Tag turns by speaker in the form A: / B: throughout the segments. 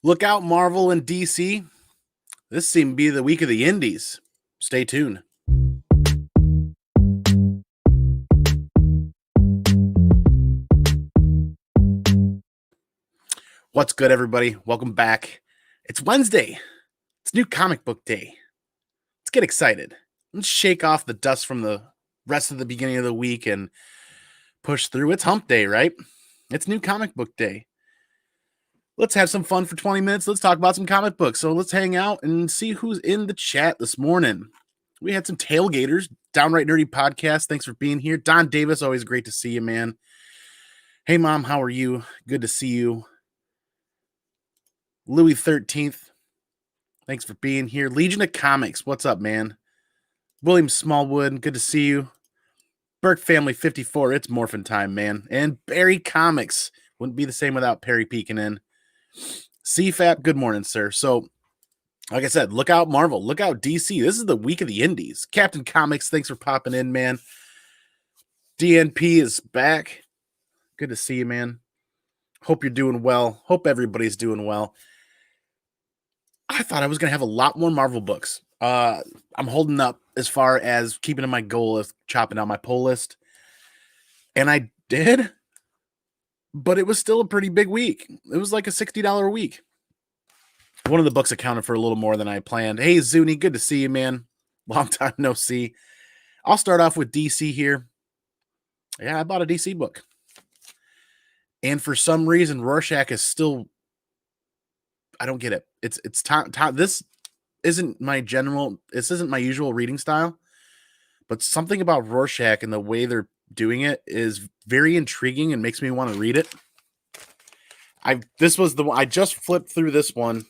A: Look out, Marvel and DC. This seems to be the week of the indies. Stay tuned. What's good, everybody? Welcome back. It's Wednesday. It's new comic book day. Let's get excited. Let's shake off the dust from the rest of the beginning of the week and push through. It's hump day, right? It's new comic book day. Let's have some fun for 20 minutes. Let's talk about some comic books. So let's hang out and see who's in the chat this morning. We had some tailgaters. Downright Nerdy Podcast. Thanks for being here. Don Davis, always great to see you, man. Hey, Mom, how are you? Good to see you. Louis 13th. Thanks for being here. Legion of Comics. What's up, man? William Smallwood. Good to see you. Burke Family 54. It's morphin' time, man. And Barry Comics. Wouldn't be the same without Perry peeking in. CFAP, good morning, sir. So, like I said, look out Marvel. Look out DC. This is the week of the indies. Captain Comics, thanks for popping in, man. DNP is back. Good to see you, man. Hope you're doing well. Hope everybody's doing well. I thought I was going to have a lot more Marvel books. I'm holding up as far as keeping in my goal of chopping out my pull list. And I did. But it was still a pretty big week. It was like a $60 a week. One of the books accounted for a little more than I planned. Hey, Zuni, good to see you, man. Long time no see. I'll start off with DC here. Yeah, I bought a DC book. And for some reason, Rorschach is still... I don't get it. It's time. This isn't my usual reading style. But something about Rorschach and the way they're doing it is very intriguing and makes me want to read it. This was the one I just flipped through this one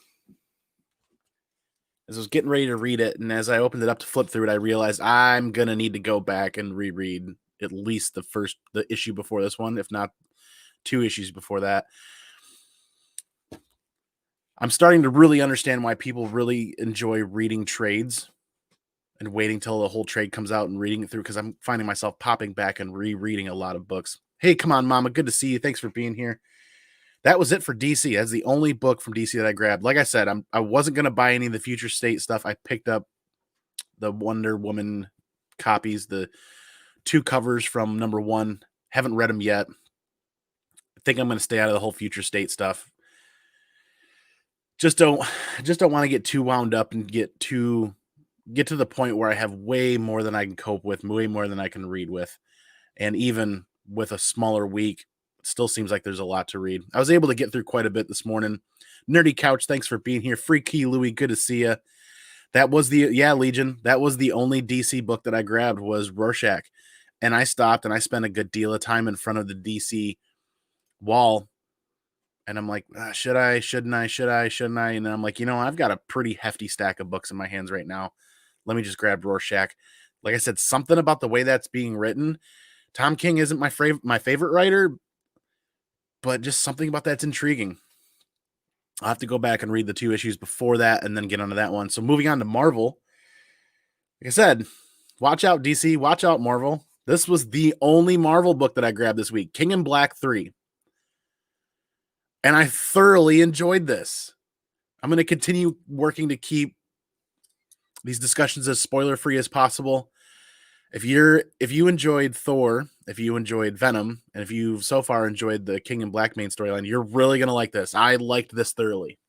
A: as I was getting ready to read it, and as I opened it up to flip through it, I realized I'm gonna need to go back and reread at least the issue before this one, if not 2 issues before that. I'm starting to really understand why people really enjoy reading trades and waiting till the whole trade comes out and reading it through, because I'm finding myself popping back and rereading a lot of books. Hey, come on, Mama. Good to see you. Thanks for being here. That was it for DC. That's the only book from DC that I grabbed. Like I said, I wasn't going to buy any of the Future State stuff. I picked up the Wonder Woman copies, the 2 covers from #1. Haven't read them yet. I think I'm going to stay out of the whole Future State stuff. Just don't want to get too wound up and get to the point where I have way more than I can cope with, way more than I can read with. And even with a smaller week, it still seems like there's a lot to read. I was able to get through quite a bit this morning. Nerdy Couch, thanks for being here. Free Key Louie, good to see you. That was Legion. That was the only DC book that I grabbed, was Rorschach. And I stopped and I spent a good deal of time in front of the DC wall. And I'm like, should I, shouldn't I? And then I'm like, I've got a pretty hefty stack of books in my hands right now. Let me just grab Rorschach. Like I said, something about the way that's being written. Tom King isn't my favorite writer, but just something about that's intriguing. I'll have to go back and read the 2 issues before that and then get onto that one. So moving on to Marvel. Like I said, watch out, DC. Watch out, Marvel. This was the only Marvel book that I grabbed this week. King in Black 3. And I thoroughly enjoyed this. I'm going to continue working to keep these discussions as spoiler-free as possible. If you enjoyed Thor, if you enjoyed Venom, and if you've so far enjoyed the King in Black main storyline, you're really going to like this. I liked this thoroughly.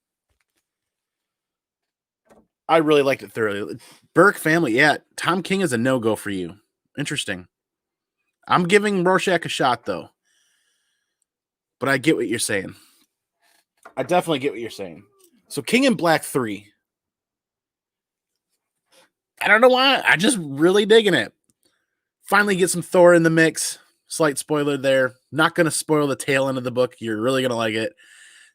A: I really liked it thoroughly. Burke Family, yeah, Tom King is a no-go for you. Interesting. I'm giving Rorschach a shot, though. But I get what you're saying. I definitely get what you're saying. So King in Black 3. I don't know why. I just really digging it. Finally get some Thor in the mix. Slight spoiler there. Not going to spoil the tail end of the book. You're really going to like it.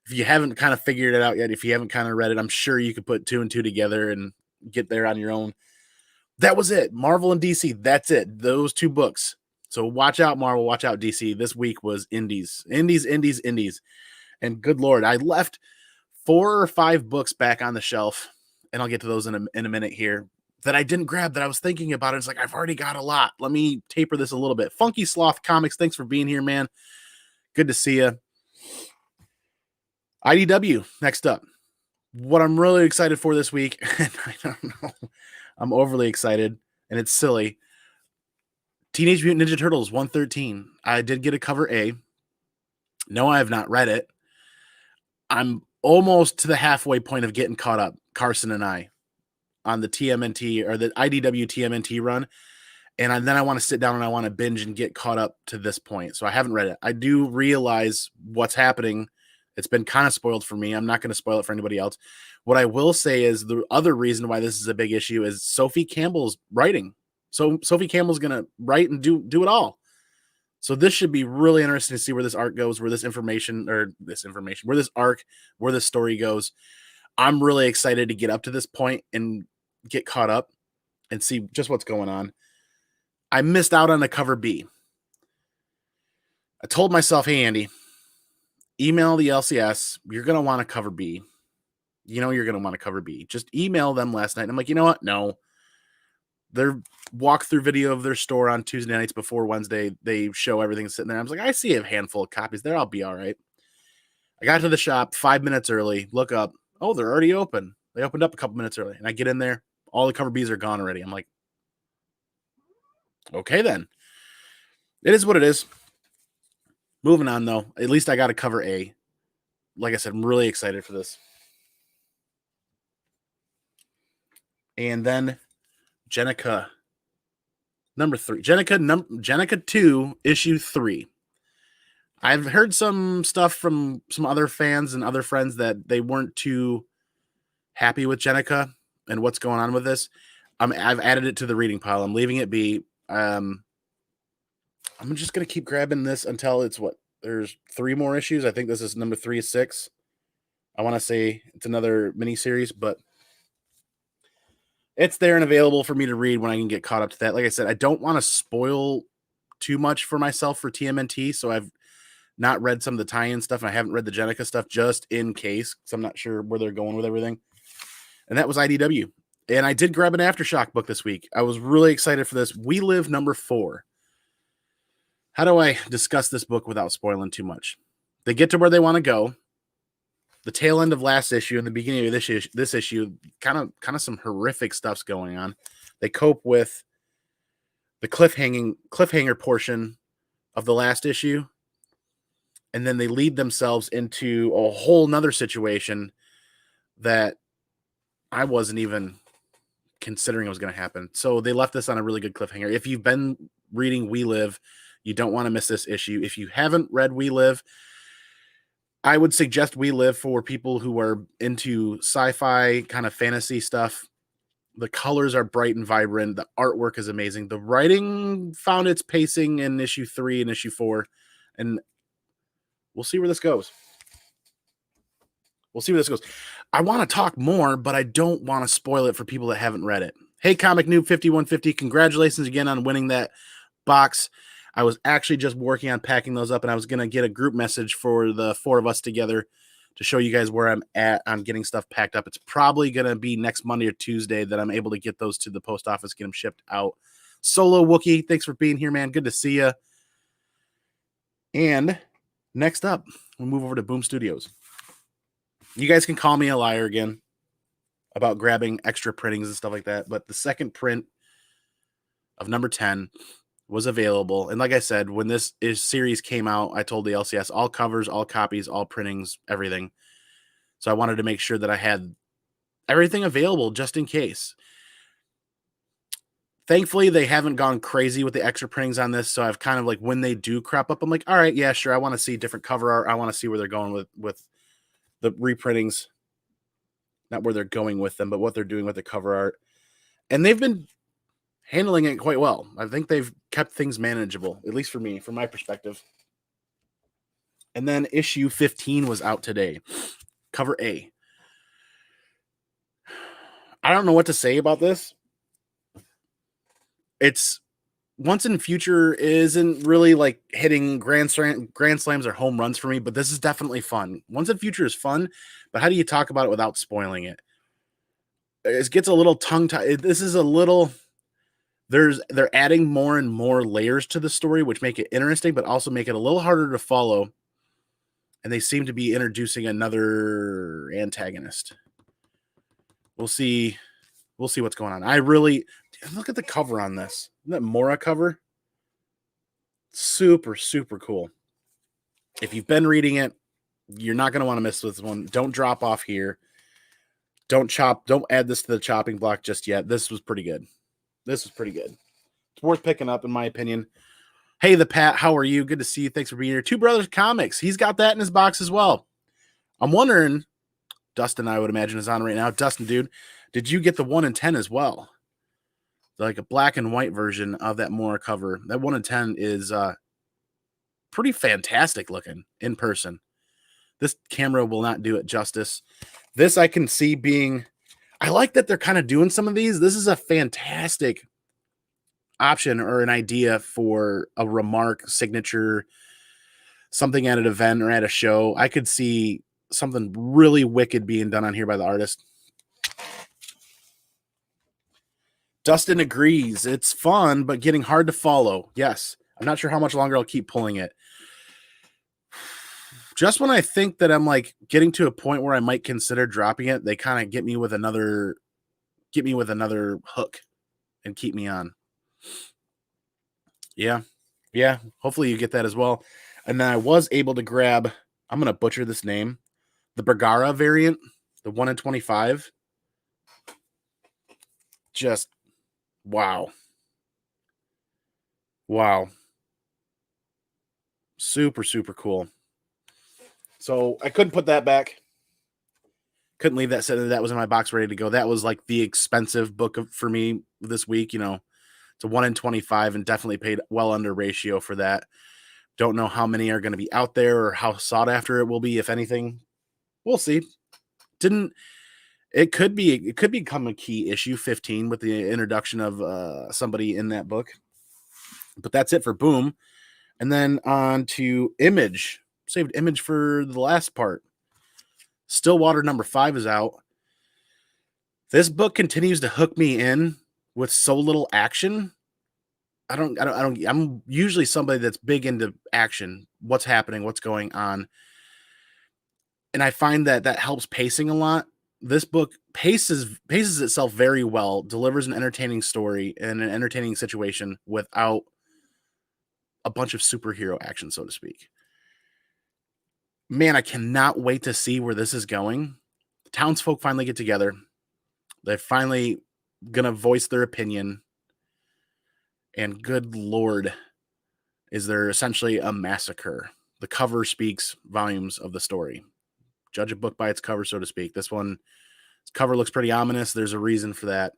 A: If you haven't kind of figured it out yet, if you haven't kind of read it, I'm sure you could put 2 and 2 together and get there on your own. That was it. Marvel and DC. That's it. Those 2 books. So watch out, Marvel. Watch out, DC. This week was indies. Indies. And good Lord, I left 4 or 5 books back on the shelf, and I'll get to those in a minute here, that I didn't grab, that I was thinking about. It's like, I've already got a lot. Let me taper this a little bit. Funky Sloth Comics, thanks for being here, man. Good to see you. IDW, next up. What I'm really excited for this week, and I don't know, I'm overly excited, and it's silly. Teenage Mutant Ninja Turtles 113. I did get a cover A. No, I have not read it. I'm almost to the halfway point of getting caught up, Carson and I, on the TMNT or the IDW TMNT run. And then I want to sit down and I want to binge and get caught up to this point. So I haven't read it. I do realize what's happening. It's been kind of spoiled for me. I'm not going to spoil it for anybody else. What I will say is the other reason why this is a big issue is Sophie Campbell's writing. So Sophie Campbell's going to write and do it all. So this should be really interesting to see where this arc goes, where this arc, where this story goes. I'm really excited to get up to this point and get caught up and see just what's going on. I missed out on a cover B. I told myself, hey, Andy, email the LCS. You're going to want a cover B. You know you're going to want a cover B. Just email them last night. And I'm like, you know what? No. Their walkthrough video of their store on Tuesday nights before Wednesday, they show everything sitting there. I was like, I see a handful of copies there. I'll be all right. I got to the shop 5 minutes early, look up. Oh, they're already open. They opened up a couple minutes early. And I get in there. All the cover Bs are gone already. I'm like, okay, then. It is what it is. Moving on, though. At least I got to cover A. Like I said, I'm really excited for this. And then Jenica number 3. Jenica 2, issue 3. I've heard some stuff from some other fans and other friends that they weren't too happy with Jenica and what's going on with this. I've added it to the reading pile. I'm leaving it be. I'm just going to keep grabbing this until it's there's 3 more issues. I think this is number 3 of 6. I want to say it's another miniseries, but it's there and available for me to read when I can get caught up to that. Like I said, I don't want to spoil too much for myself for TMNT, so I've not read some of the tie-in stuff, and I haven't read the Jenica stuff just in case, because I'm not sure where they're going with everything. And that was IDW. And I did grab an Aftershock book this week. I was really excited for this. We Live number 4. How do I discuss this book without spoiling too much? They get to where they want to go. The tail end of last issue and the beginning of this issue, kind of some horrific stuff's going on. They cope with the cliffhanger portion of the last issue, and then they lead themselves into a whole nother situation that I wasn't even considering it was going to happen. So they left this on a really good cliffhanger. If you've been reading We Live, you don't want to miss this issue. If you haven't read We Live, I would suggest We Live for people who are into sci-fi kind of fantasy stuff. The colors are bright and vibrant. The artwork is amazing. The writing found its pacing in issue 3 and issue 4. And we'll see where this goes. I want to talk more, but I don't want to spoil it for people that haven't read it. Hey, Comic Noob 5150, congratulations again on winning that box. I was actually just working on packing those up, and I was going to get a group message for the 4 of us together to show you guys where I'm at on getting stuff packed up. It's probably going to be next Monday or Tuesday that I'm able to get those to the post office, get them shipped out. Solo Wookie, thanks for being here, man. Good to see you. And next up, we'll move over to Boom Studios. You guys can call me a liar again about grabbing extra printings and stuff like that, but the second print of number 10 was available. And like I said, when this series came out, I told the LCS, all covers, all copies, all printings, everything. So I wanted to make sure that I had everything available just in case. Thankfully, they haven't gone crazy with the extra printings on this. So I've kind of like, when they do crop up, I'm like, all right, yeah, sure. I want to see different cover art. I want to see where they're going with the reprintings. Not where they're going with them, but what they're doing with the cover art. And they've been handling it quite well. I think they've kept things manageable, at least for me, from my perspective. And then issue 15 was out today. Cover A. I don't know what to say about this. It's Once in Future isn't really like hitting grand slams or home runs for me, but this is definitely fun. Once in Future is fun, but how do you talk about it without spoiling it? It gets a little tongue-tied. This is a little... They're adding more and more layers to the story, which make it interesting, but also make it a little harder to follow. And they seem to be introducing another antagonist. we'll see. We'll see what's going on. I really look at the cover on this. Isn't that Mora cover? Super, super cool. If you've been reading it, you're not going to want to miss this one. Don't drop off here. Don't add this to the chopping block just yet. This was pretty good. It's worth picking up, in my opinion. Hey, the Pat, how are you? Good to see you. Thanks for being here. Two Brothers Comics. He's got that in his box as well. I'm wondering, Dustin, I would imagine, is on right now. Dustin, dude, did you get the 1 in 10 as well? Like a black and white version of that Mora cover. That 1 in 10 is pretty fantastic looking in person. This camera will not do it justice. This I can see being, I like that they're kind of doing some of these. This is a fantastic option or an idea for a remark, signature, something at an event or at a show. I could see something really wicked being done on here by the artist. Dustin agrees. It's fun, but getting hard to follow. Yes. I'm not sure how much longer I'll keep pulling it. Just when I think that I'm like getting to a point where I might consider dropping it, they kind of get me with another hook and keep me on. Yeah. Hopefully you get that as well. And then I was able to grab, I'm going to butcher this name, the Bergara variant, the 1 in 25. Just wow. Super, super cool. So I couldn't put that back. Couldn't leave that sitting. That was in my box ready to go. That was like the expensive book for me this week. You know, it's a 1 in 25 and definitely paid well under ratio for that. Don't know how many are going to be out there or how sought after it will be, if anything. We'll see. It could become a key issue 15 with the introduction of somebody in that book. But that's it for Boom. And then on to Image. Saved Image for the last part. Stillwater number 5 is out. This book continues to hook me in with so little action. I'm usually somebody that's big into action. What's happening, what's going on. And I find that helps pacing a lot. This book paces itself very well, delivers an entertaining story and an entertaining situation without a bunch of superhero action, so to speak. Man, I cannot wait to see where this is going. The townsfolk finally get together. They're finally going to voice their opinion. And good Lord, is there essentially a massacre. The cover speaks volumes of the story. Judge a book by its cover, so to speak. This cover looks pretty ominous. There's a reason for that.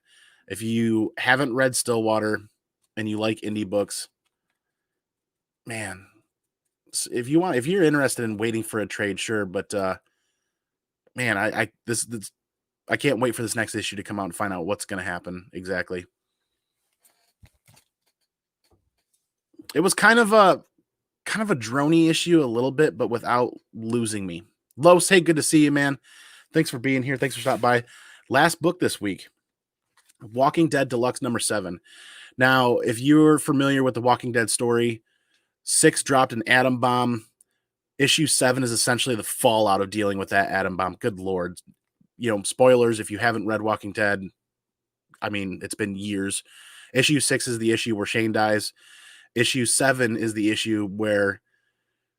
A: If you haven't read Stillwater and you like indie books, man, if you're interested in waiting for a trade, sure. But man, I can't wait for this next issue to come out and find out what's going to happen exactly. It was kind of a droney issue a little bit, but without losing me. Los, hey, good to see you, man. Thanks for being here. Thanks for stopping by. Last book this week, Walking Dead Deluxe number 7. Now, if you're familiar with the Walking Dead story, 6 dropped an atom bomb. Issue 7 is essentially the fallout of dealing with that atom bomb. Good Lord. You know, spoilers, if you haven't read Walking Dead, I mean, it's been years. Issue 6 is the issue where Shane dies. Issue 7 is the issue where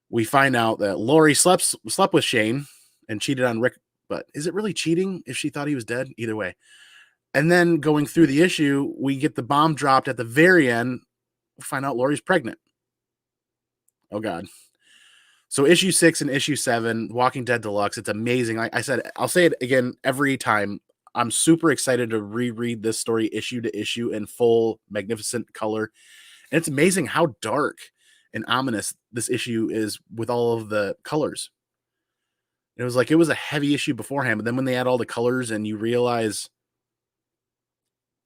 A: we find out that Lori slept with Shane and cheated on Rick. But is it really cheating if she thought he was dead? Either way. And then going through the issue, we get the bomb dropped at the very end. We find out Lori's pregnant. Oh, God. So issue 6 and issue 7, Walking Dead Deluxe, it's amazing. Like I said, I'll say it again every time. I'm super excited to reread this story issue to issue in full, magnificent color. And it's amazing how dark and ominous this issue is with all of the colors. It was a heavy issue beforehand, but then when they add all the colors and you realize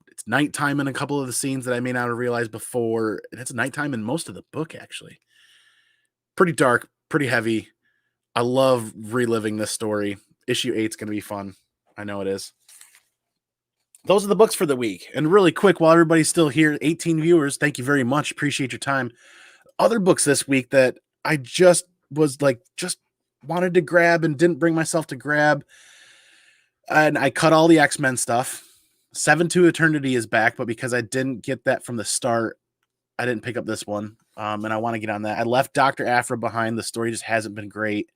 A: it's nighttime in a couple of the scenes that I may not have realized before, and it's nighttime in most of the book, actually. Pretty dark, pretty heavy. I love reliving this story. Issue 8 is going to be fun. I know it is. Those are the books for the week. And really quick, while everybody's still here, 18 viewers, thank you very much. Appreciate your time. Other books this week that I just wanted to grab and didn't bring myself to grab. And I cut all the X-Men stuff. 7 to Eternity is back, but because I didn't get that from the start, I didn't pick up this one. And I want to get on that. I left Dr. Aphra behind. The story just hasn't been great.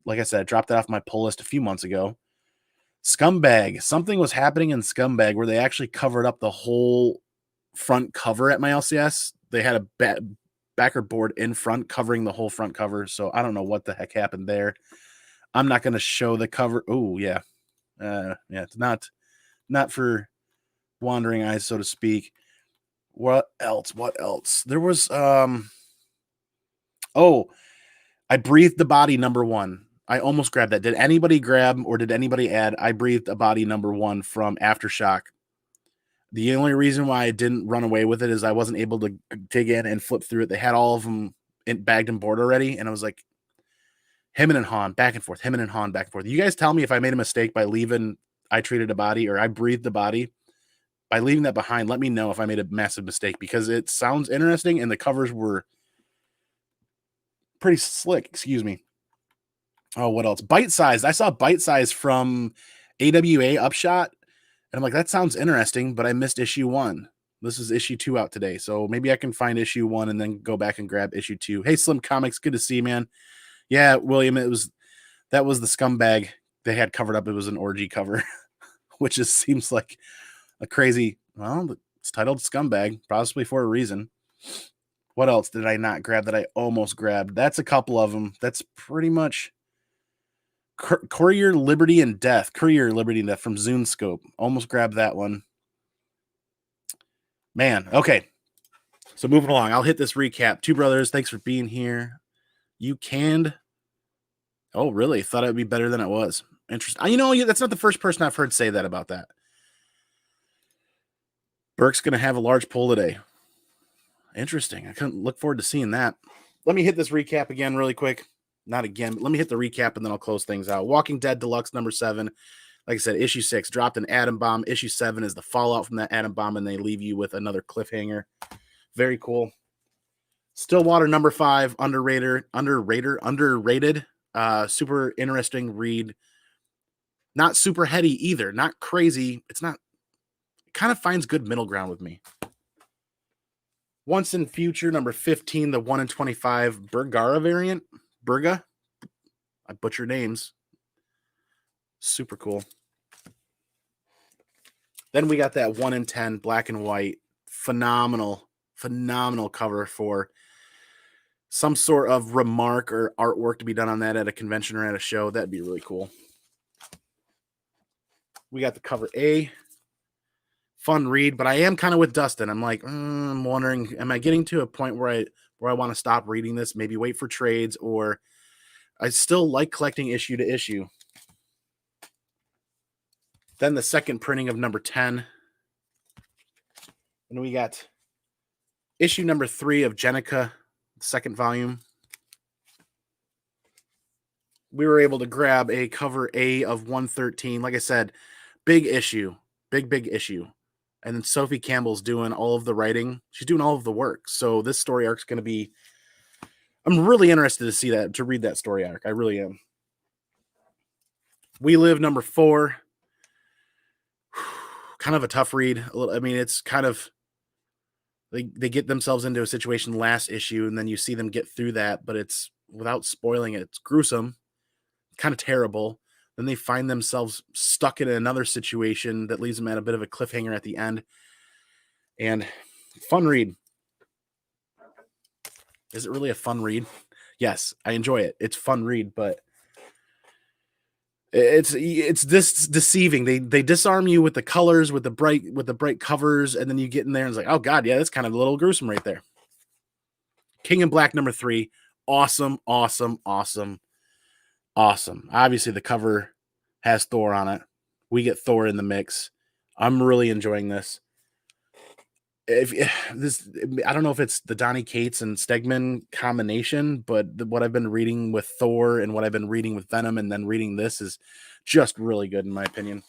A: Like I said, I dropped that off my pull list a few months ago. Scumbag. Something was happening in Scumbag where they actually covered up the whole front cover at my LCS. They had a backer board in front covering the whole front cover. So I don't know what the heck happened there. I'm not going to show the cover. Oh, yeah. Yeah, it's not for wandering eyes, so to speak. What else? There was I Breathed the Body #1. I almost grabbed that. Did anybody grab or did anybody add I Breathed a Body #1 from Aftershock? The only reason why I didn't run away with it is I wasn't able to dig in and flip through it. They had all of them bagged and board already, and I was like, him and Han back and forth, him and Han back and forth. You guys tell me if I made a mistake by leaving I Treated a Body or I Breathed the Body. By leaving that behind, let me know if I made a massive mistake because it sounds interesting and the covers were pretty slick. Excuse me. Oh, what else? Bite Size. I saw Bite Size from AWA Upshot, and I'm like, that sounds interesting, but I missed issue 1. This is issue 2 out today, so maybe I can find issue 1 and then go back and grab issue 2. Hey, Slim Comics, good to see you, man. Yeah, William, that was the Scumbag they had covered up. It was an orgy cover, which just seems like a crazy. Well, it's titled Scumbag, possibly for a reason. What else did I not grab that I almost grabbed? That's a couple of them. That's pretty much Courier, Liberty, and Death. Courier, Liberty, and Death from Zoonscope. Almost grabbed that one. Man, okay. So moving along, I'll hit this recap. Two brothers, thanks for being here. You canned. Oh, really? Thought it would be better than it was. Interesting. You know, that's not the first person I've heard say that about that. Burke's going to have a large pull today. Interesting. I couldn't look forward to seeing that. Let me hit this recap again really quick. Not again, but let me hit the recap and then I'll close things out. Walking Dead Deluxe #7. Like I said, issue 6 dropped an atom bomb. Issue 7 is the fallout from that atom bomb, and they leave you with another cliffhanger. Very cool. Stillwater #5, underrated. Super interesting read. Not super heady either. Not crazy. It kind of finds good middle ground with me. Once in Future #15, the 1 in 25 Bergara variant. Berga. I butcher names. Super cool. Then we got that 1 in 10 black and white. Phenomenal cover for some sort of remark or artwork to be done on that at a convention or at a show. That'd be really cool. We got the cover A. Fun read, but I am kind of with Dustin. I'm like, I'm wondering, am I getting to a point where I want to stop reading this? Maybe wait for trades, or I still like collecting issue to issue. Then the second printing of #10. And we got issue #3 of Jenica, second volume. We were able to grab a cover A of 113. Like I said, big issue. Big issue. And then Sophie Campbell's doing all of the writing. She's doing all of the work. So this story arc's going to be... I'm really interested to see that, to read that story arc. I really am. We Live #4. Kind of a tough read. I mean, it's kind of... They get themselves into a situation last issue, and then you see them get through that, but it's, without spoiling it, it's gruesome, kind of terrible. Then they find themselves stuck in another situation that leaves them at a bit of a cliffhanger at the end. And fun read. Is it really a fun read? Yes, I enjoy it. It's fun read, but it's this deceiving. They disarm you with the colors, with the bright covers, and then you get in there and it's like, oh god, yeah, that's kind of a little gruesome right there. King in Black #3, awesome. Obviously, the cover has Thor on it. We get Thor in the mix. I'm really enjoying this. I don't know if it's the Donny Cates and Stegman combination, but what I've been reading with Thor and what I've been reading with Venom and then reading this is just really good in my opinion.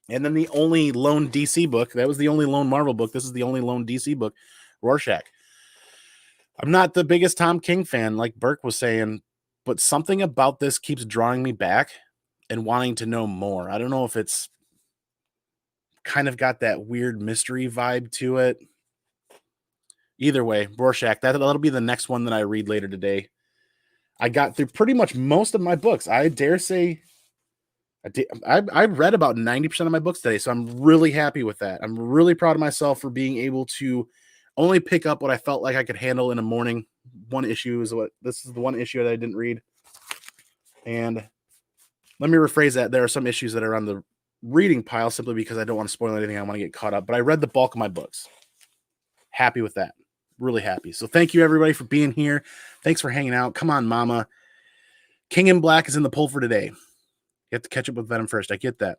A: And then the only lone DC book, that was the only lone Marvel book. This is the only lone DC book, Rorschach. I'm not the biggest Tom King fan, like Burke was saying, but something about this keeps drawing me back. and wanting to know more. I don't know if it's kind of got that weird mystery vibe to it. Either way, Rorschach, that'll be the next one that I read later today. I got through pretty much most of my books. I dare say I read about 90% of my books today, so I'm really happy with that. I'm really proud of myself for being able to only pick up what I felt like I could handle in a morning. This is the one issue that I didn't read. And let me rephrase that. There are some issues that are on the reading pile simply because I don't want to spoil anything. I want to get caught up, but I read the bulk of my books. Happy with that. Really happy. So thank you everybody for being here. Thanks for hanging out. Come on, mama. King in Black is in the poll for today. You have to catch up with Venom first. I get that.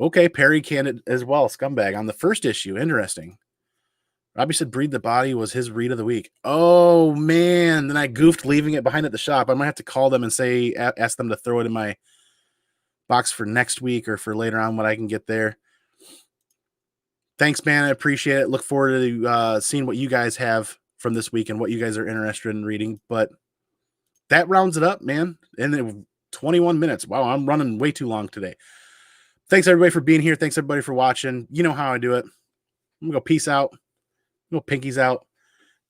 A: Okay, Perry Candid as well. Scumbag on the first issue. Interesting. Robbie said Breed the Body was his read of the week. Oh, man. Then I goofed leaving it behind at the shop. I might have to call them and ask them to throw it in my box for next week or for later on when I can get there. Thanks, man. I appreciate it. Look forward to seeing what you guys have from this week and what you guys are interested in reading. But that rounds it up, man. And 21 minutes. Wow, I'm running way too long today. Thanks, everybody, for being here. Thanks, everybody, for watching. You know how I do it. I'm going to go peace out. Go pinkies out.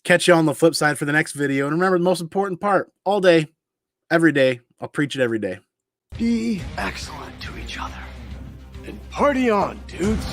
A: Catch you on the flip side for the next video. And remember, the most important part, all day, every day, I'll preach it every day.
B: Be excellent to each other. And party on, dudes.